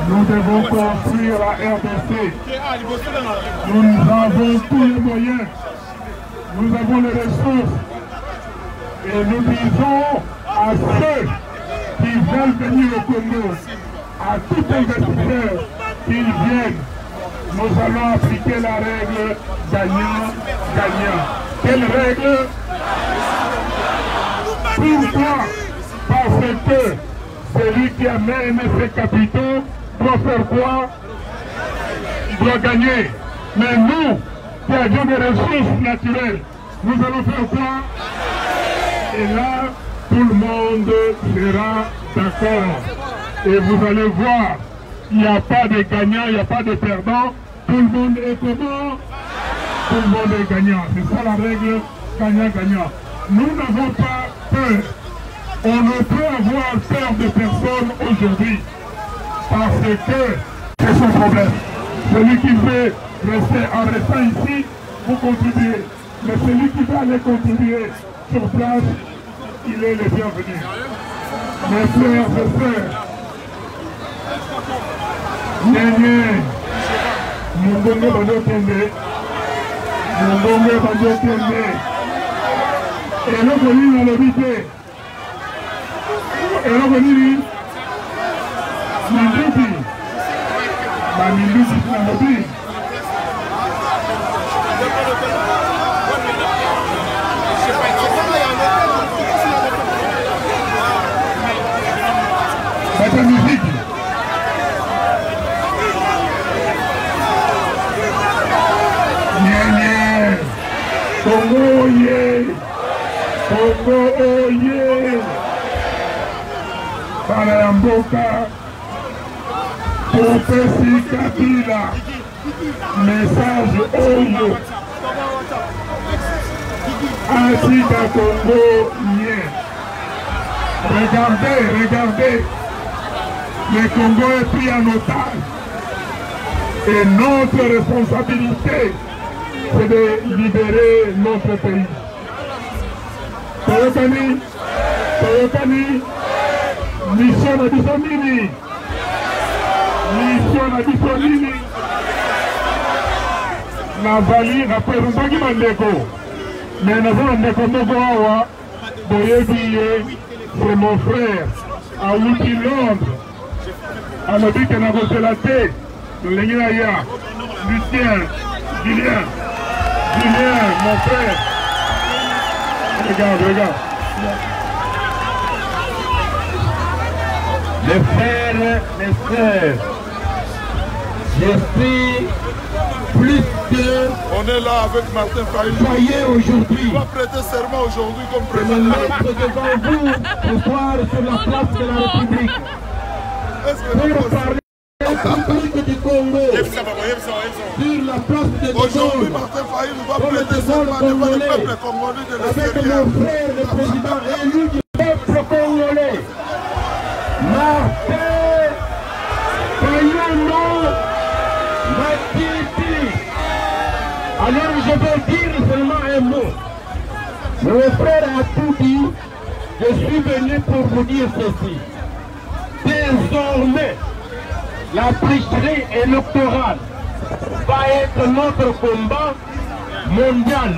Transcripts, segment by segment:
Nous devons construire la RDC. Nous avons tous les moyens. Nous avons les ressources. Et nous disons à ceux qui veulent venir au Congo, à tout investisseur qu'ils viennent, nous allons appliquer la règle gagnant-gagnant. Quelle règle? Pourquoi? Parce que celui qui amène ses capitaux doit faire quoi? Il doit gagner. Mais nous, qui avions des ressources naturelles, nous allons faire quoi? Et là, tout le monde sera d'accord. Et vous allez voir, il n'y a pas de gagnant, il n'y a pas de perdant. Tout le monde est comment? Tout le monde est gagnant. C'est ça la règle gagnant-gagnant. Nous n'avons pas peur. On ne peut avoir peur de personne aujourd'hui. Parce que c'est son problème. Celui qui veut rester en restant ici, vous contribuez. Mais celui qui va aller contribuer sur place, il est le bienvenu. Mes frères et sœurs, Néné, Mungombe Bandokende, Mungombe Bandokende, et le venu dans l'habité, et le venu, Minduti, Minduti dans l'habité. La musique. Congo oye! Congo oye! Para ya mboka Popesi Kabila message oyo Asida Congo nie. Regardez, regardez, le Congo est pris en otage et notre responsabilité c'est de libérer notre pays. Toyotani, Toyotani, mission à Bissonini, mission à Bissonini. La valise, après on va dire Mandeko, mais nous avons Mandeko Mogoawa, Boyebiye, c'est mon frère, à Outi Londres, à l'objet qu'on a reçu la tête, de l'Enguinaya, Lucien, Julien, mon frère. Regarde, regarde. Les frères, les sœurs, je suis plus que... On est là avec Martin Fayulu. Soyez aujourd'hui. Il va prêter serment aujourd'hui comme président. Je me mettre devant vous ce soir sur la place de la République. Pour parler de la République du Congo. Sur la place de aujourd'hui, Martin Fayulu va prêter serment devant le peuple congolais de l'extérieur. Avec mon frère, le président élu du peuple congolais. Martin Fayulu Matiti. Alors je vais dire seulement un mot. Mon frère a tout dit. Je suis venu pour vous dire ceci. Désormais, la tricherie électorale va être notre combat mondial.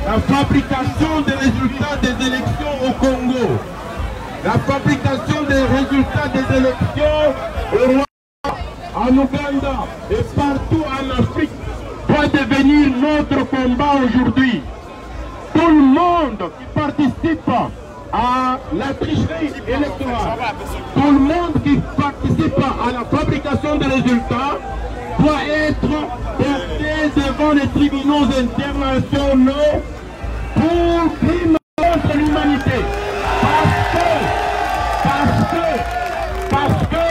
La fabrication des résultats des élections au Congo, la fabrication des résultats des élections au Rwanda, en Ouganda et partout en Afrique doit devenir notre combat aujourd'hui. Tout le monde qui participe à la tricherie électorale, tout le monde qui participe à la fabrication des résultats doit être porté devant les tribunaux internationaux pour crimes contre l'humanité. Parce que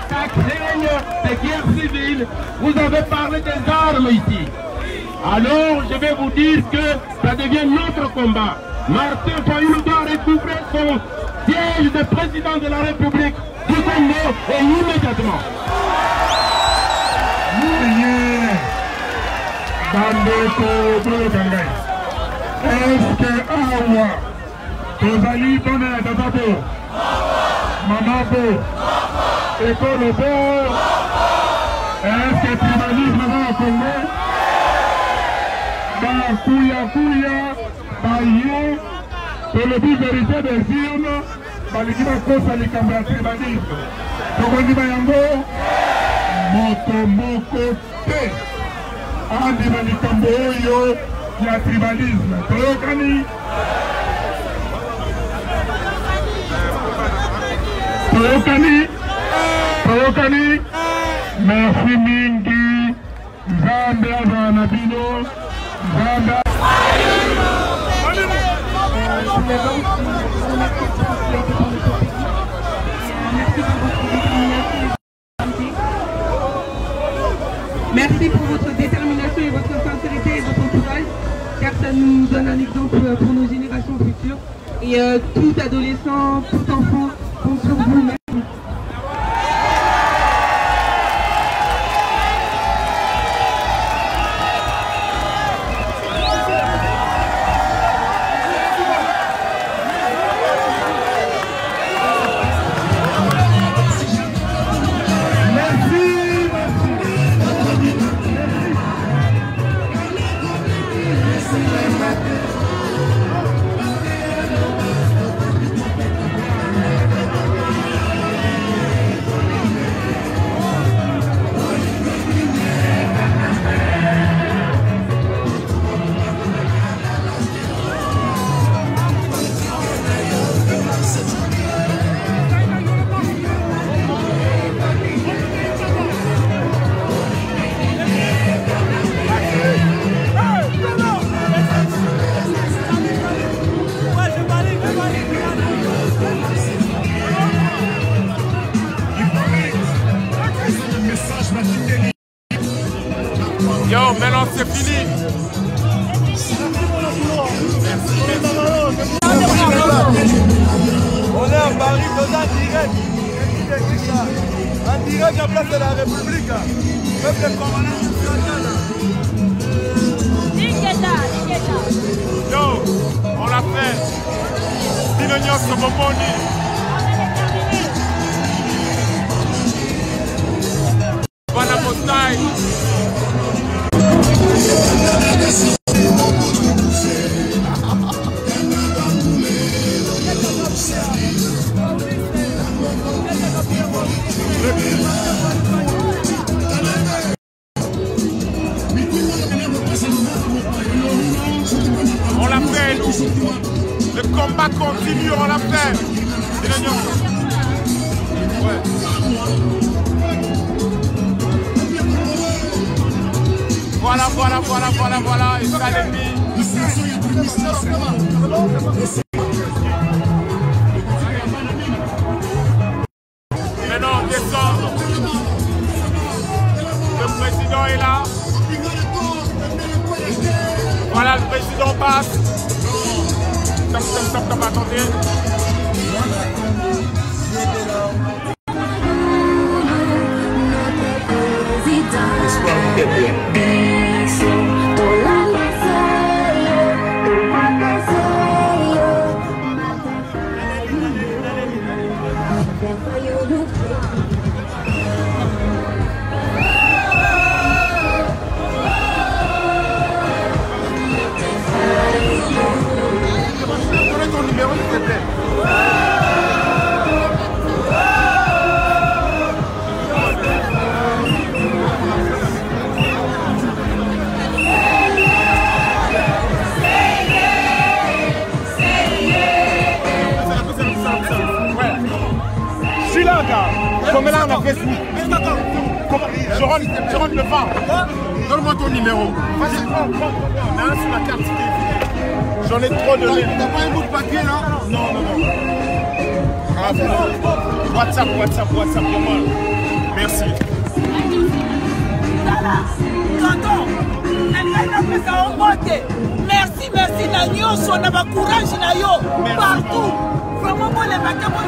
ça craigne des guerres civiles. Vous avez parlé des armes ici. Alors je vais vous dire que ça devient notre combat. Martin Fayulu doit recouvrer son siège de président de la République du Congo et immédiatement. Est-ce que Awa, Tozali Dona Dadabo, Mamabo, école au bord. Est-ce que tribalisme va au Congo? Kuya, Baye, pour le but vérité des urnes, Baliki va causer les caméras de tribalisme. Donc on dit Bayango, Moko Te, Andi Malikambo Yo, il y a tribalisme. Toyokani, merci mingi, Zambe Azanabino, Zambe. Merci pour votre détermination et votre sincérité et votre courage, car ça nous donne un exemple pour nos générations futures. Et tout adolescent, tout enfant compte sur vous. Merci. Yo, maintenant c'est fini. On est à Paris, on est en direct. En direct à place de la République. Peuple congolais. Yo, on l'a fait. Dinognos sur Bomoni. Voilà mon style. On l'a fait, nous. Le combat continue, on l'a fait. Ouais. Voilà. Et ça, l'ennemi. Maintenant, on descend. Le président est là. Voilà, le président passe. Stop, attendez. Ton numéro, s'il te plaît. Je suis là, gars. Comme là, on a fait je rentre le phare. Donne-moi ton numéro. Vas-y, prends. On a un sur la carte. J'en ai trop de lait. T'as pas un bout de papier là? Non. Ah, WhatsApp pour moi. Merci. Tonton, merci, la nyonso, na ba courage na yo, partout. Vraiment, moi, les maquins, moi,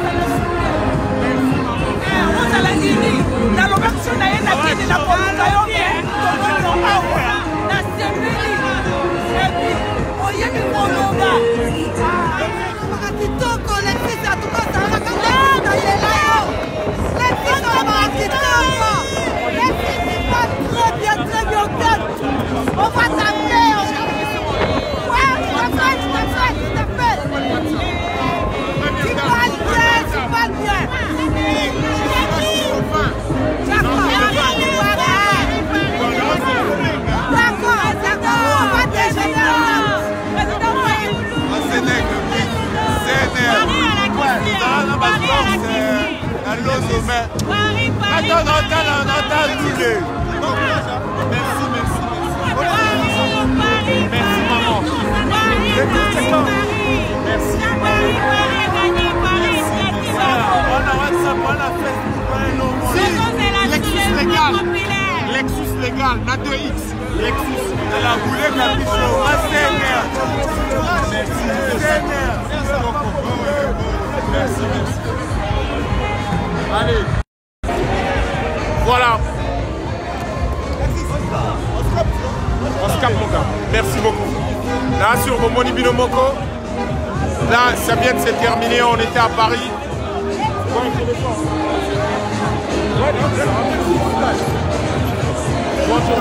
on a la unie. Dans l'opération, on a la quête de la police. Na Sembeli. Et puis, on y a mis mon loga. Kitoko, les fils, à tout cas, ça va quand même. mais... Attends, roulé. Merci. Merci, maman. Merci. On a WhatsApp, on a Facebook, Lexus légal, na 2X. Lexus, elle a roulé la bichon. Merci. Allez. Voilà. On se capte, mon gars. Merci beaucoup. Là, sur Bomoni Binomoko, là, ça vient de se terminer. On était à Paris. Bonjour.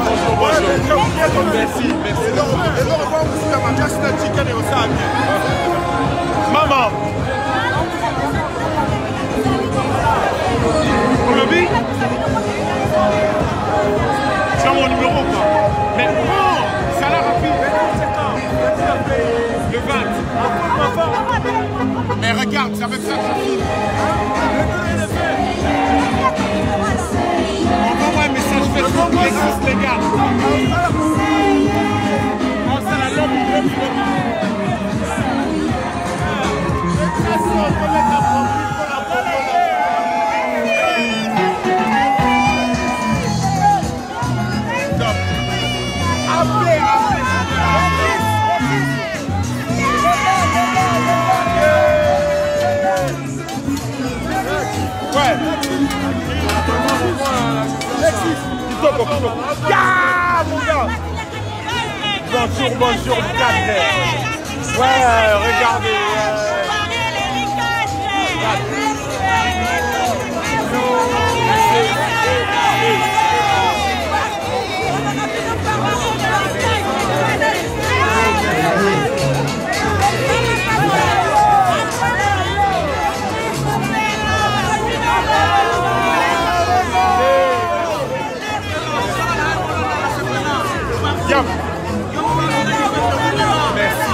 Merci. Maman. Pour le big, tu as mon numéro ou pas? Mais non, ça l'a rapide. Le 20. Mais regarde, c'est avec ça que je filme. Envoie-moi un message Facebook, Lexus légal. Oh, c'est la longue. Bonjour, ouais, regardez.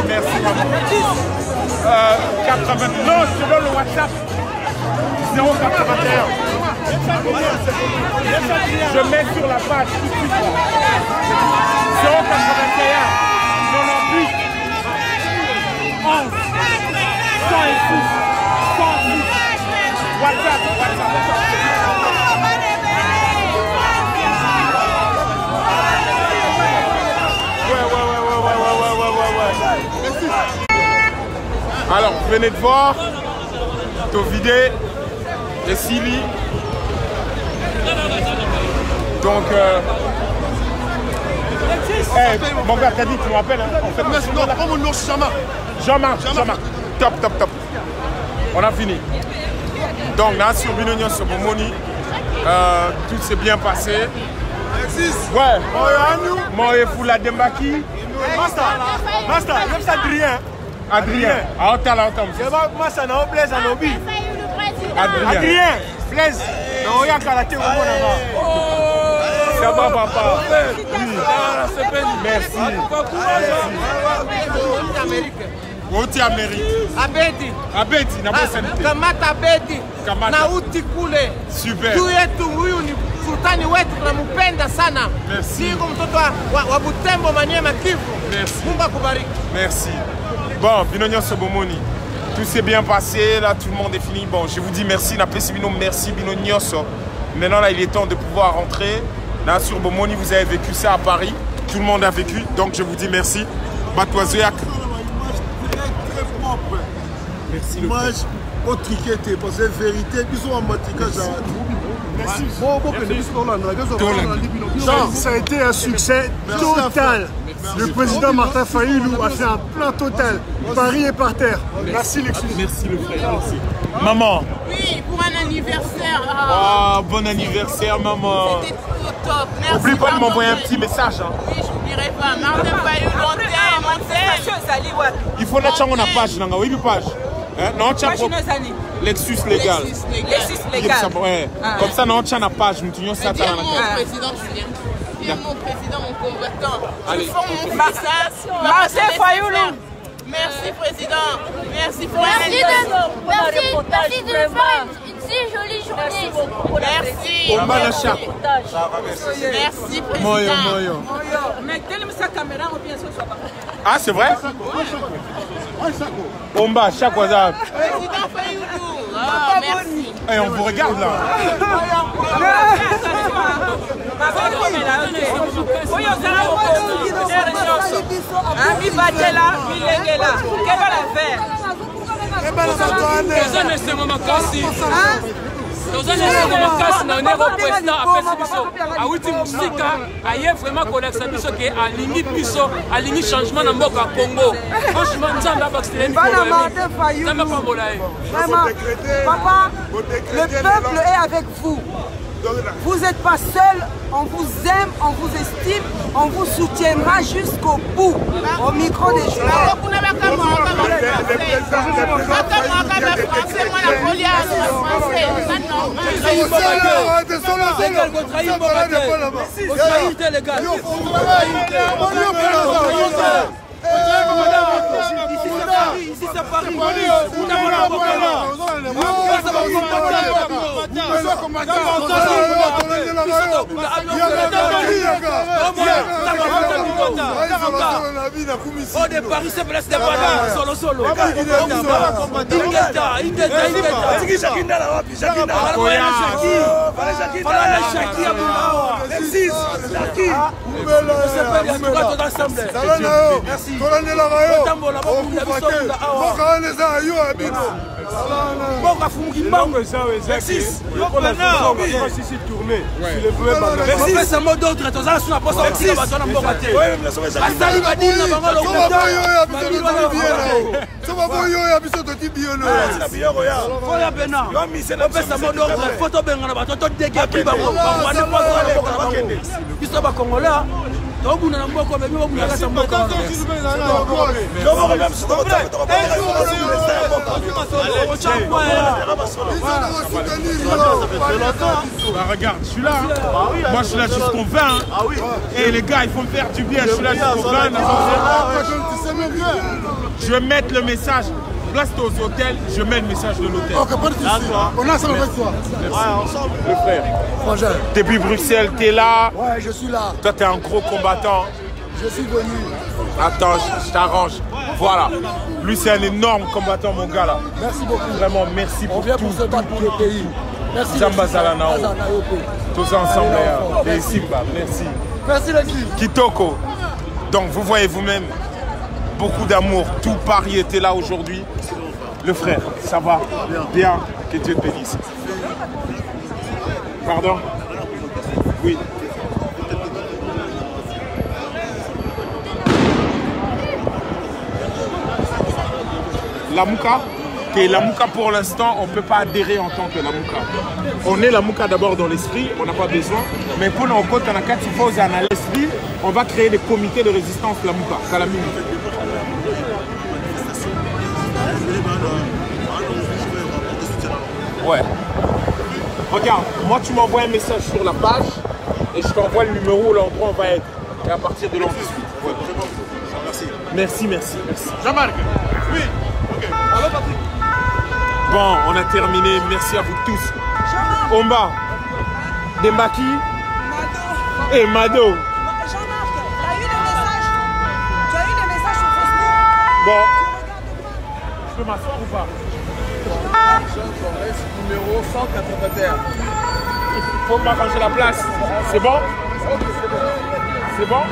Merci maman. 80. Non, je te donne le WhatsApp. 081. Je mets sur la page tout de suite. 081. 98. 11. 106. 106. WhatsApp. Alors, vous venez de voir Tovide et Sili. Donc, mon père t'a dit, tu me rappelles, hein, en fait, non, prends mon nom, Jean-Marc. Top. On a fini. Donc, là, sur Binognon, sur Bomoni, tout s'est bien passé. Ouais. Moi, et Foula Dembaki. Master, Adrien. Ah, t'as l'entendre. Moi, ça n'a pas plaisir à Nobi. Adrien, plaise. Non, il y a qu'à la télé. Ça va, papa. Merci. Oti Amérique. Abedi, na bosente. Kamata Abedi. Na uti kule. Super. Tu yetu huyu ni sultani wetu, tunamupenda sana. Merci. Siko mtoto wa Butembo, Maniema, Kivu. Merci. Mungu akubariki. Merci. Bon, Binognon Sobomoni. Tout s'est bien passé, là tout le monde est fini. Bon, je vous dis merci, merci Binognon. Maintenant là il est temps de pouvoir rentrer. Là sur Bomoni, vous avez vécu ça à Paris. Tout le monde a vécu, donc je vous dis merci. Batoiseac. Merci. Image au triqueté, parce que vérité, ils ont un matricage à ça a été un succès total. Le président Martin Fayoulou a fait un plein total. Paris est par terre. Merci Lexus. Merci le frère. Merci. Maman. Oui, pour un anniversaire. Oh, bon anniversaire maman. C'était trop top. Merci. N'oublie pas de m'envoyer un petit message. Hein. Oui, je n'oublierai pas. Martin Fayoulou, monter. Il faut la change la page. Oui, une page. Non, Lexus légal. Comme ça, non, tu as la page. Nous tenons ça. Mon président, mon combattant. Allez, Martin Fayoulou. Merci, président. Merci pour Merci de nous faire une Si jolie journée. Merci. On va la chape. Merci, président. Moyo. Mais quelle est sa caméra ou bien ce soir? Ah, c'est vrai? On va chaque fois. Président Fayoulou. Ah, merci. Et on vous regarde là. Ami Batela, Bilegela, quel va la faire? makasi na ndeko président apesi biso awuti musika aye vraiment kolekisa biso ke alingi biso alingi changement na mboka Congo. Franchement nzambe abakisele nzambe pambola ye. Papa, le peuple est avec vous. Vous n'êtes pas seul, on vous aime, on vous estime, on vous soutiendra jusqu'au bout. Au micro des joueurs. Ici c'est Paris. Oh, de Paris se place de Paris solo solo. Regarde, je suis là. Moi, je suis là jusqu'au 20. Et les gars, il faut me faire du bien. Je suis là jusqu'au 20. Je vais mettre le message. Place aux hôtels, je mets le message de l'hôtel. Ok, pas de soucis. On est ensemble avec toi. Ouais, ensemble. Le frère. Depuis Bruxelles, t'es là. Ouais, je suis là. Toi, t'es un gros combattant. Je suis venu. Attends, je t'arrange. Voilà. Lui, c'est un énorme combattant, mon gars là. Merci beaucoup. Vraiment, merci pour tout. On vient pour se battre pour le pays. Merci. Jamba Zalanao. Tous ensemble, les Simba. Merci. Merci l'équipe. Kitoko. Donc, vous voyez vous-même, beaucoup d'amour. Tout Paris était là aujourd'hui. Le frère, ça va? Bien. Que Dieu te bénisse. Pardon? Oui. La Mouka, la Mouka pour l'instant, on ne peut pas adhérer en tant que la Mouka. On est la Mouka d'abord dans l'esprit, on n'a pas besoin. Mais pour nos côtes, on a 4 fois à l'esprit, on va créer des comités de résistance la Mouka. Ouais. Regarde, moi tu m'envoies un message sur la page et je t'envoie le numéro, l'endroit où on va être. Et à partir de là, on discute. Ouais. Merci. Merci. Jean-Marc. Oui. Allô, Patrick. Bon, on a terminé. Merci à vous tous. Omba, Dembaki et Mado. Jean-Marc, tu as eu le message sur Facebook. Bon. Je peux m'asseoir ou pas? Numéro 181. Il faut m'arranger la place. C'est bon? C'est bon?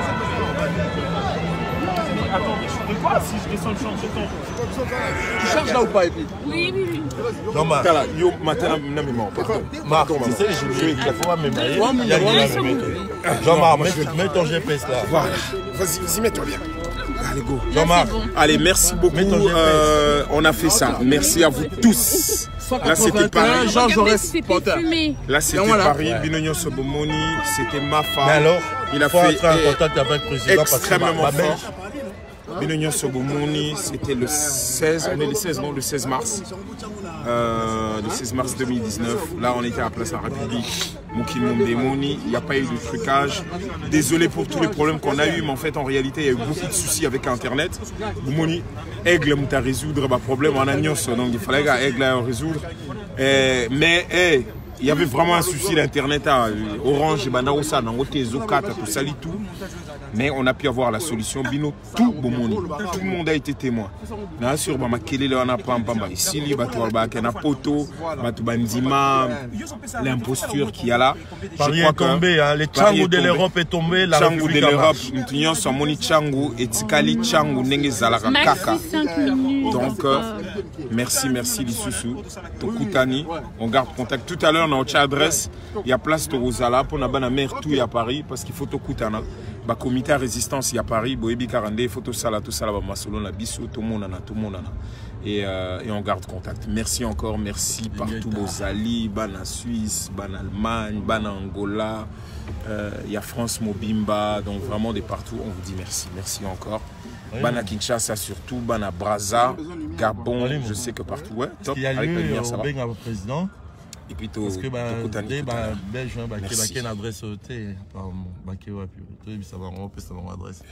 Attends, mais je ne sais pas si je descends le champ de temps. Tu charges là ou pas, Epi? Oui. Jean-Marc. Yo, maintenant, Marc, tu sais, je vais la fois même. Jean-Marc, mets ton GPS là. Voilà. Vas-y, mets-toi bien. Allez, go. Jean-Marc. Allez, merci beaucoup. On a fait ça. Merci à vous tous. Là, c'était Paris. Là, c'était Paris. Binogno Sobomoni. C'était ma femme. Mais alors, il a fait en contact avec le président extrêmement fort. Binogno Sobomoni, c'était le 16, on est le 16, non, le 16 mars. Le 16 mars 2019. Là, on était à la place de la République. Mokimondemoni, il n'y a pas eu de trucage. Désolé pour tous les problèmes qu'on a eu, mais en fait, en réalité, il y a eu beaucoup de soucis avec Internet. Boumoni, Aigle, on a résoudre le problème en agnos, donc il fallait que Aigle résoudre. Mais il y avait vraiment un souci d'internet à Orange, Bandaosa, Nangote, Zokata, tout ça, tout. Mais on a pu avoir la solution. Bino, tout le monde a été témoin. Bien sûr, ici, l'imposture qu'il y a là. Paris est tombé, hein. Les Tchangou de l'Europe est tombé. La Tchangou de l'Europe, nous sommes Tchangou et Tikali Tchangou Nengezalaka Kaka. Donc, merci Lissousou. Tokutani, on garde contact. Tout à l'heure, notre adresse, il y a place de Rosala pour la mer tout à Paris parce qu'il faut Tokutana. Le comité à résistance il y a Paris, Boebi Karande, il faut tout ça, Masolo, la Bissou, tout le monde. Et on garde contact. Merci encore, merci partout, Bozali, Bana Suisse, Bana Allemagne, Bana Angola, il y a France Mobimba, donc vraiment de partout, on vous dit merci. Merci encore. Oui. Bana Kinshasa surtout, Bana Brazza, Gabon, je sais que partout, ouais, top, avec plaisir, ça va. Président. Et puis tout, parce que Belge, qui a une adresse, ça va, on peut savoir l'adresse.